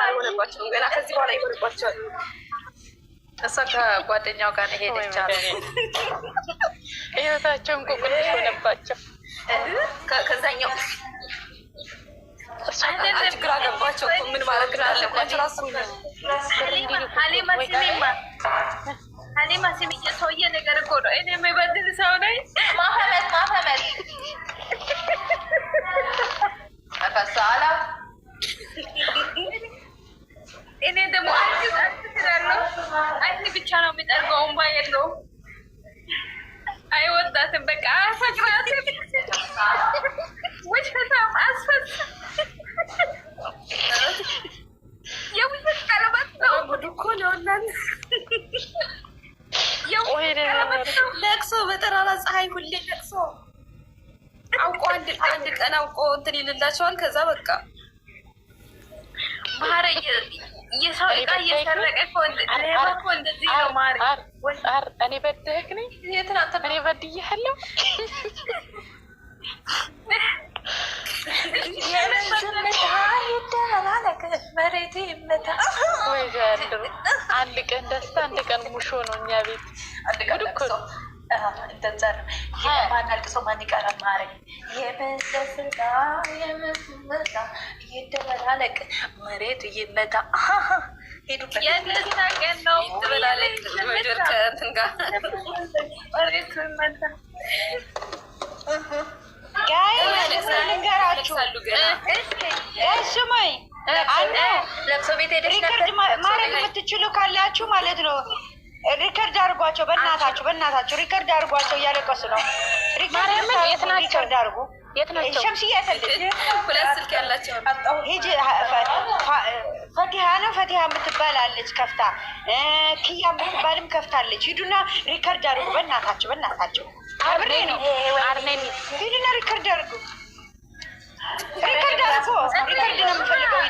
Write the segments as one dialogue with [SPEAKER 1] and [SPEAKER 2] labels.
[SPEAKER 1] አልሆነባቸውም ገና ከዚህ በኋላ ይሆንባቸዋል። እሷ ከጓደኛው ጋር ሄደች አለ ህይወታቸውን ቁቁልሽ ሆነባቸው። ከዛኛው ግራ ገባቸው። ምን ማድረግ አለባቸው? ራሱ ሀሊማ ስሚ የሰውዬ ነገር እኮ ነው። እኔ የማይበድል ሰው ነኝ። ማፈመት ፈሳላ እኔ ደግሞ ትላለሁ። አይን ብቻ ነው የሚጠርገው፣ እምባ የለውም። አይወዳትም። በቃ አፈቅራትም። ውሸታም አስፈሳ የውሸት ቀለበት ነው። ጉድ እኮ ነው እናንተ። የውሸት ቀለበት ነው። ለቅሶ በጠራራ ፀሐይ ሁሌ ለቅሶ። አውቆ አንድ ቀን አውቆ እንትን ይልላቸዋል። ከዛ በቃ ማረ የሰው ዕቃ እየሰረቀ እኮ እንደዚህ ነው። ማረ እኔ በድህክ ነኝ። እኔ በድዬሃለሁ። መሬት ይመታ። አንድ ቀን ደስታ አንድ ቀን ሙሾ ነው እኛ ቤት። ማናልቅሰው ማን ይቀራል? ማረኝ የመሰስጋ የምስመታ እየደበላለቅ መሬቱ ይመታ። ሄዱበት የደስታ ቀን ነው ትበላለች። መጆር ከእንትን ጋር መሬቱ ይመታ። ንገራችሁ ስማኝ፣ ለብሶ ቤት ሄደሽ ሪከርድ ማድረግ የምትችሉ ካላችሁ ማለት ነው ሪከርድ አድርጓቸው። በእናታችሁ ሪከርድ አድርጓቸው። እያለቀሱ ነው። ሪከርድ አድርጉ። ሸምስዬ ሁለት ስልክ ያላቸው ሂጂ። ፈቲሃ ነው ፈቲሃ የምትባላለች ከፍታ፣ ክያ የምትባልም ከፍታለች። ሂዱና ሪከርድ አድርጉ። በእናታችሁ አብሬ ነው ሂዱና ሪከርድ አድርጉ። ሪከርድ ነው የምፈልገው።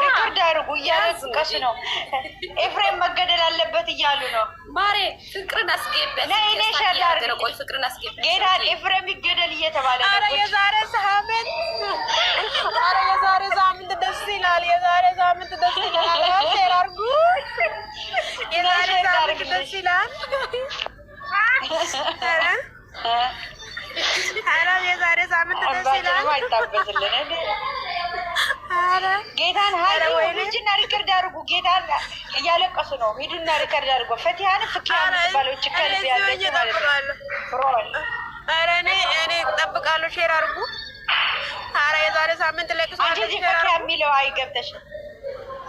[SPEAKER 1] ሪከርድ አድርጉ። እያለቀሱ ነው። ኤፍሬም መገደል አለበት እያሉ ነው። ማሬ ፍቅርን አስገበት። እኔ ሸዳር ፍቅርን አስገበት። ጌታን ኤፍሬም ይገደል እየተባለ ነው። ኧረ የዛሬ ሳምንት ደስ ይላል። የዛሬ ሳምንት ደስ ይላል። ሼር አድርጉ። የዛሬ ሳምንት ደስ ይላል። ኧረ የዛሬ ሳምንት ደስ ይላል። አይታበስልን ጌታን ሂጂና ሪከርድ አድርጉ። ጌታን እያለቀሱ ነው። ሂዱና ሪከርድ አድርጉ። ፈቲሃን ፍቅያ የምትባለች ከልብ ያለች ማለት ነው። ኧረ እኔ እጠብቃለሁ። ሼር አድርጉ። ኧረ የዛሬ ሳምንት ለቅሶ ፈቲሃ የሚለው አይገብተሽም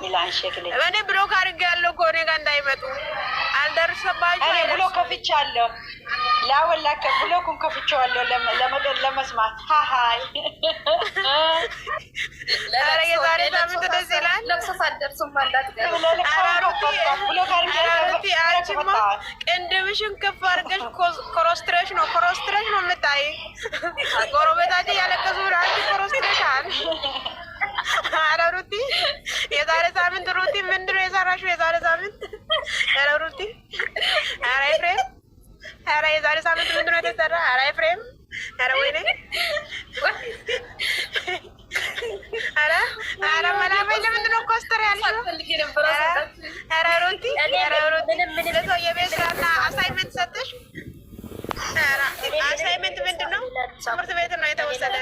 [SPEAKER 1] ሚላን ሸክል እኔ ብሎክ አድርጌያለሁ እኮ እኔ ጋር እንዳይመጡ አልደርሰባቸው። እኔ ብሎክ ከፍቻለሁ። ላወላከ ብሎኩን ከፍቼዋለሁ ለመስማት። ሀሀይ ኧረ የዛሬ ሳምንት ደስ ይላል። ለብሰት አደርሱም አላት አንቺማ ቅንድብሽን ከፍ አድርገሽ ኮሮስትሬሽ ነው የምታይ። ጎረቤታችን ያለቀሱ አንቺ ኮሮስትሬሻል። ኧረ ሩቲ የዛሬ ሳምንት ሩቲ ምንድን ነው የሰራሽው? የዛሬ ሳምንት ኧረ ሩቲ ኧረ ኤፍሬም ኧረ የዛሬ ሳምንት ምንድን ነው የተሰራ? ኧረ ኤፍሬም ኧረ ወይኔ ኧረ መላመኝ ለምንድን ነው ኮስተር ያልሽው? ኧረ ሩቲ ለሰው የቤት ስራና አሳይመንት ሰጥሽ? አሳይመንት ምንድን ነው? ትምህርት ቤት ነው የተወሰደ።